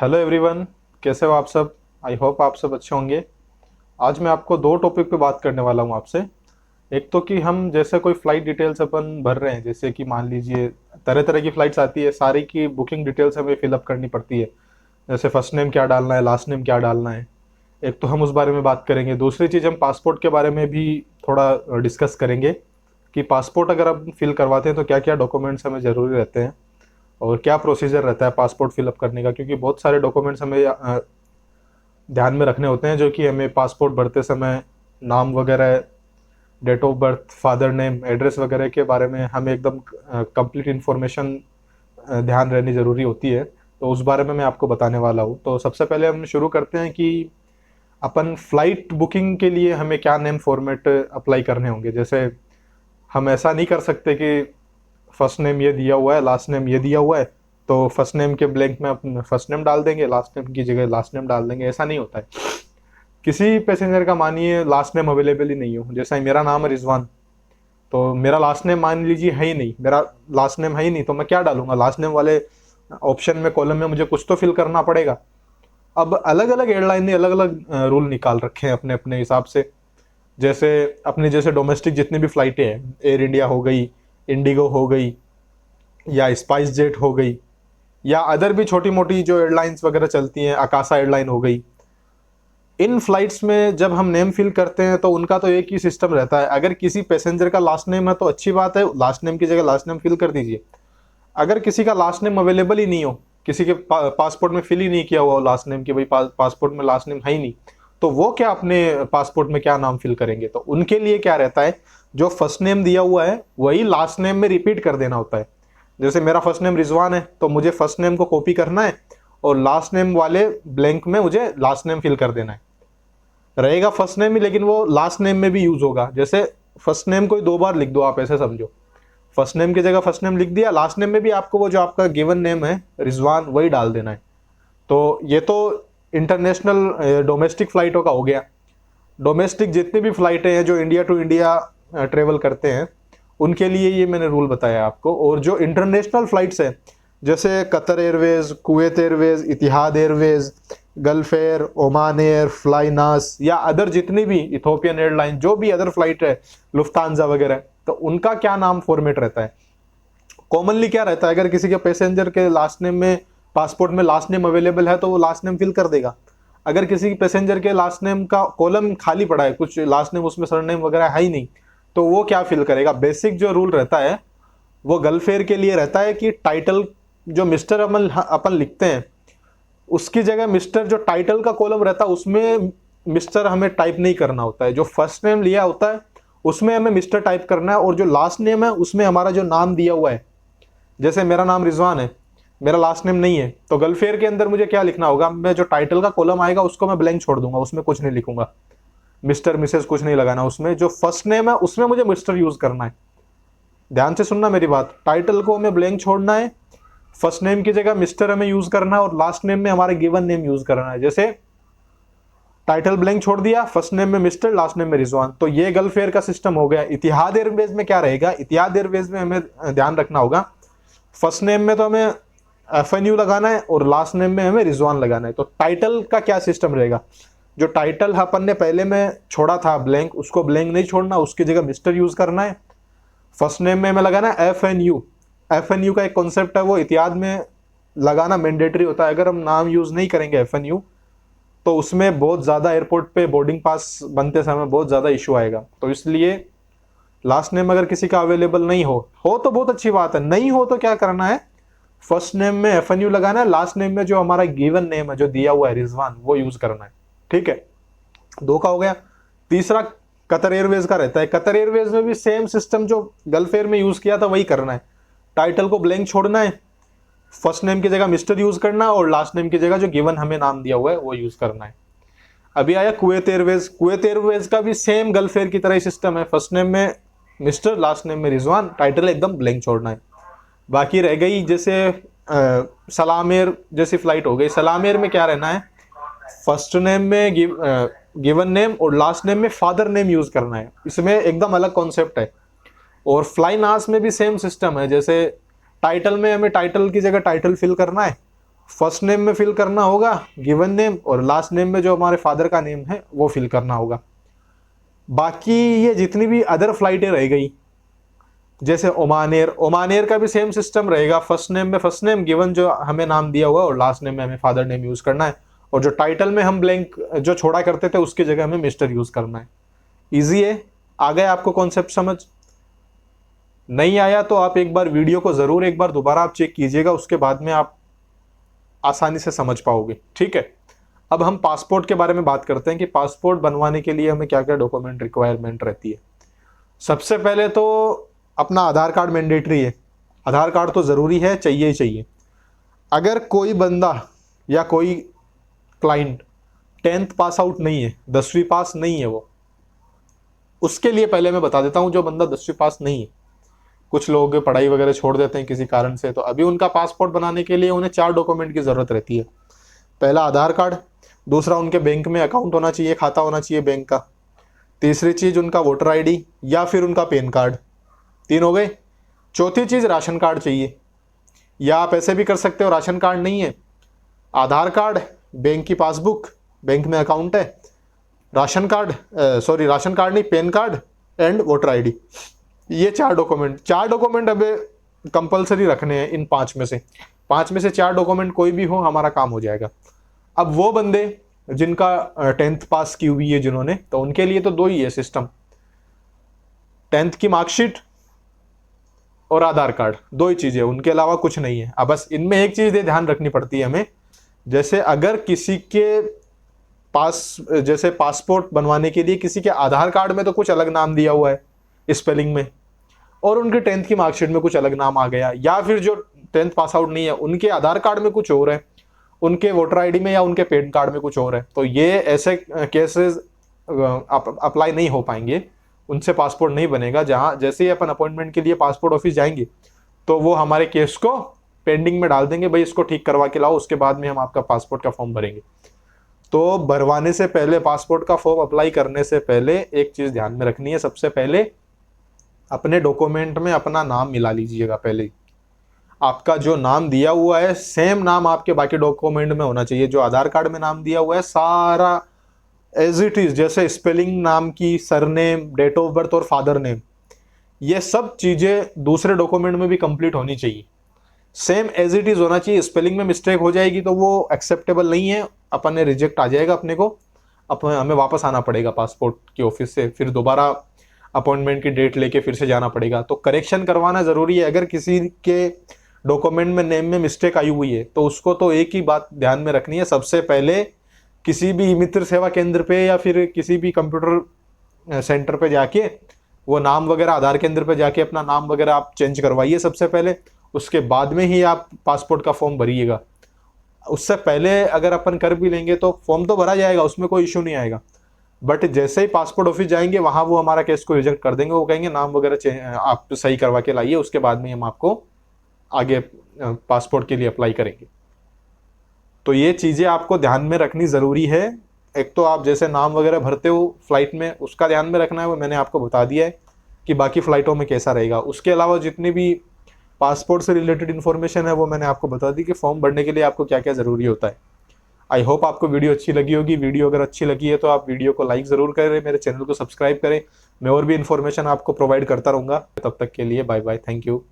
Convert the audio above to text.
Hello everyone. कैसे हो आप सब? आई होप आप सब अच्छे होंगे। आज मैं आपको दो टॉपिक पे बात करने वाला हूँ आपसे। एक तो कि हम जैसे कोई फ़्लाइट डिटेल्स अपन भर रहे हैं, जैसे कि मान लीजिए तरह तरह की फ़्लाइट्स आती है, सारी की बुकिंग डिटेल्स हमें फिलअप करनी पड़ती है। जैसे फर्स्ट नेम क्या डालना है, लास्ट नेम क्या डालना है। एक तो हम उस बारे में बात करेंगे। दूसरी चीज़, हम पासपोर्ट के बारे में भी थोड़ा डिस्कस करेंगे कि पासपोर्ट अगर हम फिल करवाते हैं तो क्या क्या डॉक्यूमेंट्स हमें ज़रूरी रहते हैं और क्या प्रोसीजर रहता है पासपोर्ट फिलअप करने का, क्योंकि बहुत सारे डॉक्यूमेंट्स हमें ध्यान में रखने होते हैं जो कि हमें पासपोर्ट भरते समय नाम वगैरह, date of birth, father name, address वगैरह के बारे में हमें एकदम कंप्लीट इन्फॉर्मेशन ध्यान रहनी ज़रूरी होती है। तो उस बारे में मैं आपको बताने वाला हूँ। तो सबसे पहले हम शुरू करते हैं कि अपन फ्लाइट बुकिंग के लिए हमें क्या नेम फॉर्मेट अप्लाई करने होंगे। जैसे हम ऐसा नहीं कर सकते कि फर्स्ट नेम ये दिया हुआ है, लास्ट नेम ये दिया हुआ है, तो फर्स्ट नेम के ब्लैंक में अपन फर्स्ट नेम डाल देंगे, लास्ट नेम की जगह लास्ट नेम डाल देंगे। ऐसा नहीं होता है। किसी पैसेंजर का मानिए लास्ट नेम अवेलेबल ही नहीं हो, जैसा मेरा नाम है रिजवान, तो मेरा लास्ट नेम मान लीजिए है ही नहीं, मेरा लास्ट नेम है ही नहीं, तो मैं क्या डालूंगा? लास्ट नेम वाले ऑप्शन में, कॉलम में मुझे कुछ तो फिल करना पड़ेगा। अब अलग अलग एयरलाइन ने अलग अलग रूल निकाल रखे हैं अपने अपने हिसाब से। जैसे अपने जैसे डोमेस्टिक जितनी भी फ्लाइटें हैं, एयर इंडिया हो गई, इंडिगो हो गई, या स्पाइस जेट हो गई, या अदर भी छोटी मोटी जो एयरलाइंस वगैरह चलती हैं, आकाशा एयरलाइन हो गई, इन फ्लाइट्स में जब हम नेम फिल करते हैं तो उनका तो एक ही सिस्टम रहता है। अगर किसी पैसेंजर का लास्ट नेम है तो अच्छी बात है, लास्ट नेम की जगह लास्ट नेम फिल कर दीजिए। अगर किसी का लास्ट नेम अवेलेबल ही नहीं हो, किसी के पासपोर्ट में फिल ही नहीं किया हुआ हो लास्ट नेम की, भाई पासपोर्ट में लास्ट नेम है ही नहीं, तो वो क्या अपने पासपोर्ट में क्या नाम फिल करेंगे? तो उनके लिए क्या रहता है, जो फर्स्ट नेम दिया हुआ है वही लास्ट नेम में रिपीट कर देना होता है। जैसे मेरा फर्स्ट नेम रिजवान है तो मुझे फर्स्ट नेम को कॉपी करना है और लास्ट नेम वाले ब्लैंक में मुझे लास्ट नेम फिल कर देना है। रहेगा फर्स्ट नेम ही, लेकिन वो लास्ट नेम में भी यूज होगा। जैसे फर्स्ट नेम को ही दो बार लिख दो, आप ऐसे समझो। फर्स्ट नेम की जगह फर्स्ट नेम लिख दिया, लास्ट नेम में भी आपको वो जो आपका गिवन नेम है रिजवान वही डाल देना है। तो ये तो इंटरनेशनल डोमेस्टिक फ्लाइटों का हो गया। डोमेस्टिक जितनी भी फ्लाइटें हैं जो इंडिया टू इंडिया ट्रेवल करते हैं, उनके लिए ये मैंने रूल बताया आपको। और जो इंटरनेशनल फ्लाइट्स हैं, जैसे Qatar Airways, Kuwait Airways, Etihad Airways, Gulf Air, Oman Air, Flynas, या अदर जितनी भी इथोपियन एयरलाइन, जो भी अदर फ्लाइट है, लुफ्तांजा वगैरह, तो उनका क्या नाम फॉर्मेट रहता है? कॉमनली क्या रहता है, अगर किसी के पैसेंजर के लास्ट नेम में, पासपोर्ट में लास्ट नेम अवेलेबल है तो वो लास्ट नेम फिल कर देगा। अगर किसी पैसेंजर के लास्ट नेम का कॉलम खाली पड़ा है, कुछ लास्ट नेम उसमें सरनेम वगैरह है ही नहीं, तो वो क्या फिल करेगा? बेसिक जो रूल रहता है वो गल्फ एयर के लिए रहता है कि टाइटल जो मिस्टर अपन लिखते हैं, उसकी जगह मिस्टर, जो टाइटल का कॉलम रहता है उसमें मिस्टर हमें टाइप नहीं करना होता है। जो फर्स्ट नेम लिया होता है उसमें हमें मिस्टर टाइप करना है, और जो लास्ट नेम है उसमें हमारा जो नाम दिया हुआ है, जैसे मेरा नाम रिजवान है, मेरा लास्ट नेम नहीं है, तो गल्फ एयर के अंदर मुझे क्या लिखना होगा? मैं जो टाइटल का कॉलम आएगा उसको मैं ब्लैंक छोड़ दूंगा, उसमें कुछ नहीं लिखूंगा, मिस्टर मिसेस कुछ नहीं लगाना। उसमें जो फर्स्ट नेम है उसमें मुझे मिस्टर यूज करना है। ध्यान से सुनना मेरी बात, टाइटल को हमें ब्लैंक छोड़ना है, फर्स्ट नेम की जगह मिस्टर हमें यूज करना है, और लास्ट नेम में हमारा गिवन नेम यूज करना है। जैसे टाइटल ब्लैंक छोड़ दिया, फर्स्ट नेम में मिस्टर, लास्ट नेम में रिजवान, तो ये गल्फ एयर का सिस्टम हो गया। इतिहाद एयरवेज में क्या रहेगा? इतिहाद एयरवेज में हमें ध्यान रखना होगा, फर्स्ट नेम में तो हमें FNU लगाना है और लास्ट नेम में हमें रिजवान लगाना है। तो टाइटल का क्या सिस्टम रहेगा? जो टाइटल अपन ने पहले में छोड़ा था ब्लैंक, उसको ब्लैंक नहीं छोड़ना, उसकी जगह मिस्टर यूज करना है। फर्स्ट नेम में हमें लगाना है FNU। FNU का एक कॉन्सेप्ट है, वो इतिहाद में लगाना मैंडेटरी होता है। अगर हम नाम यूज नहीं करेंगे FNU, तो उसमें बहुत ज़्यादा एयरपोर्ट पे बोर्डिंग पास बनते समय बहुत ज़्यादा इशू आएगा। तो इसलिए लास्ट नेम अगर किसी का अवेलेबल नहीं हो तो बहुत अच्छी बात है, नहीं हो तो क्या करना है? फर्स्ट नेम में FNU लगाना है, लास्ट नेम में जो हमारा गिवन नेम है जो दिया हुआ है रिजवान, वो यूज करना है। ठीक है, दो का हो गया। तीसरा कतर एयरवेज का रहता है। कतर एयरवेज में भी सेम सिस्टम जो गल्फ एयर में यूज किया था वही करना है। टाइटल को ब्लैंक छोड़ना है, फर्स्ट नेम की जगह मिस्टर यूज करना है, और लास्ट नेम की जगह जो गिवन हमें नाम दिया हुआ है वो यूज करना है। अभी आया कुवैत एयरवेज। कुवैत एयरवेज का भी सेम गल्फ एयर की तरह ही सिस्टम है, फर्स्ट नेम में मिस्टर, लास्ट नेम में रिजवान, टाइटल एकदम ब्लैंक छोड़ना है। बाकी रह गई जैसे सलाम एयर जैसी फ्लाइट हो गई। सलाम एयर में क्या रहना है? फर्स्ट नेम में गिवन नेम और लास्ट नेम में फादर नेम यूज करना है। इसमें एकदम अलग कॉन्सेप्ट है। और फ्लाइनास में भी सेम सिस्टम है, जैसे टाइटल में हमें टाइटल की जगह टाइटल फिल करना है, फर्स्ट नेम में फिल करना होगा गिवन नेम, और लास्ट नेम में जो हमारे फादर का नेम है वो फिल करना होगा। बाकी ये जितनी भी अदर फ्लाइटें रह गई, जैसे ओमान एयर, ओमान एयर का भी सेम सिस्टम रहेगा। फर्स्ट नेम में फर्स्ट नेम गिवन जो हमें नाम दिया हुआ है, और लास्ट नेम में हमें फादर नेम यूज करना है, और जो टाइटल में हम ब्लैंक जो छोड़ा करते थे उसकी जगह हमें मिस्टर यूज करना है। इजी है। आ गया आपको कॉन्सेप्ट समझ? नहीं आया तो आप एक बार वीडियो को जरूर एक बार दोबारा आप चेक कीजिएगा, उसके बाद में आप आसानी से समझ पाओगे। ठीक है, अब हम पासपोर्ट के बारे में बात करते हैं कि पासपोर्ट बनवाने के लिए हमें क्या क्या डॉक्यूमेंट रिक्वायरमेंट रहती है। सबसे पहले तो अपना आधार कार्ड मैंडेटरी है। आधार कार्ड तो ज़रूरी है, चाहिए ही चाहिए। अगर कोई बंदा या कोई क्लाइंट 10th पास आउट नहीं है, 10वीं पास नहीं है, वो उसके लिए पहले मैं बता देता हूँ, जो बंदा 10वीं पास नहीं है, कुछ लोग पढ़ाई वगैरह छोड़ देते हैं किसी कारण से, तो अभी उनका पासपोर्ट बनाने के लिए उन्हें 4 डॉक्यूमेंट की ज़रूरत रहती है। पहला आधार कार्ड, दूसरा उनके बैंक में अकाउंट होना चाहिए, खाता होना चाहिए बैंक का, तीसरी चीज़ उनका वोटर आईडी या फिर उनका पैन कार्ड, 3 हो गए। चौथी चीज़ राशन कार्ड चाहिए, या आप ऐसे भी कर सकते हो, राशन कार्ड नहीं है, आधार कार्ड, बैंक की पासबुक, बैंक में अकाउंट है, ration card, sorry ration card नहीं, PAN card and voter ID. ये 4 डॉक्यूमेंट अब कंपलसरी रखने हैं इन 5 में से। 5 में से 4 डॉक्यूमेंट कोई भी हो, हमारा काम हो जाएगा। अब वो बंदे जिनका 10th पास की हुई है जिन्होंने, तो उनके लिए तो 2 ही है सिस्टम, 10th की मार्कशीट और आधार कार्ड, 2 ही चीज़ें, उनके अलावा कुछ नहीं है। अब बस इनमें एक चीज़ ध्यान रखनी पड़ती है हमें, जैसे अगर किसी के पास, जैसे पासपोर्ट बनवाने के लिए किसी के आधार कार्ड में तो कुछ अलग नाम दिया हुआ है स्पेलिंग में, और उनके 10th की मार्कशीट में कुछ अलग नाम आ गया, या फिर जो 10th पास आउट नहीं है उनके आधार कार्ड में कुछ और है, उनके वोटर आईडी में या उनके पैन कार्ड में कुछ और है, तो ये ऐसे केसेस अप्लाई नहीं हो पाएंगे, उनसे पासपोर्ट नहीं बनेगा। जहाँ जैसे ही अपन अपॉइंटमेंट के लिए पासपोर्ट ऑफिस जाएंगे तो वो हमारे केस को पेंडिंग में डाल देंगे, भाई इसको ठीक करवा के लाओ, उसके बाद में हम आपका पासपोर्ट का फॉर्म भरेंगे। तो भरवाने से पहले, पासपोर्ट का फॉर्म अप्लाई करने से पहले एक चीज़ ध्यान में रखनी है, सबसे पहले अपने डॉक्यूमेंट में अपना नाम मिला लीजिएगा। पहले आपका जो नाम दिया हुआ है सेम नाम आपके बाकी डॉक्यूमेंट में होना चाहिए। जो आधार कार्ड में नाम दिया हुआ है सारा एज इट इज, जैसे स्पेलिंग नाम की, सरनेम, डेट ऑफ बर्थ और फादर नेम, ये सब चीज़ें दूसरे डॉक्यूमेंट में भी कंप्लीट होनी चाहिए, सेम एज इट इज होना चाहिए। स्पेलिंग में मिस्टेक हो जाएगी तो वो एक्सेप्टेबल नहीं है, अपन ने रिजेक्ट आ जाएगा अपने को, हमें वापस आना पड़ेगा पासपोर्ट के ऑफिस से, फिर दोबारा अपॉइंटमेंट की डेट लेके फिर से जाना पड़ेगा। तो करेक्शन करवाना ज़रूरी है। अगर किसी के डॉक्यूमेंट में नेम में मिस्टेक आई हुई है तो उसको तो एक ही बात ध्यान में रखनी है, सबसे पहले किसी भी मित्र सेवा केंद्र पे या फिर किसी भी कंप्यूटर सेंटर पे जाके वो नाम वगैरह, आधार केंद्र पे जाके अपना नाम वगैरह आप चेंज करवाइए सबसे पहले, उसके बाद में ही आप पासपोर्ट का फॉर्म भरिएगा। उससे पहले अगर अपन कर भी लेंगे तो फॉर्म तो भरा जाएगा, उसमें कोई इशू नहीं आएगा, बट जैसे ही पासपोर्ट ऑफिस जाएंगे वहाँ वो हमारा केस को रिजेक्ट कर देंगे। वो कहेंगे नाम वगैरह आप सही करवा के लाइए, उसके बाद में हम आपको आगे पासपोर्ट के लिए अप्लाई करेंगे। तो ये चीज़ें आपको ध्यान में रखनी ज़रूरी है। एक तो आप जैसे नाम वगैरह भरते हो फ्लाइट में, उसका ध्यान में रखना है, वो मैंने आपको बता दिया है कि बाकी फ़्लाइटों में कैसा रहेगा। उसके अलावा जितनी भी पासपोर्ट से रिलेटेड इन्फॉर्मेशन है वो मैंने आपको बता दी कि फॉर्म भरने के लिए आपको क्या क्या ज़रूरी होता है। आई होप आपको वीडियो अच्छी लगी होगी। वीडियो अगर अच्छी लगी है तो आप वीडियो को लाइक ज़रूर करें, मेरे चैनल को सब्सक्राइब करें। मैं और भी इन्फॉर्मेशन आपको प्रोवाइड करता रहूँगा। तब तक के लिए बाय बाय, थैंक यू।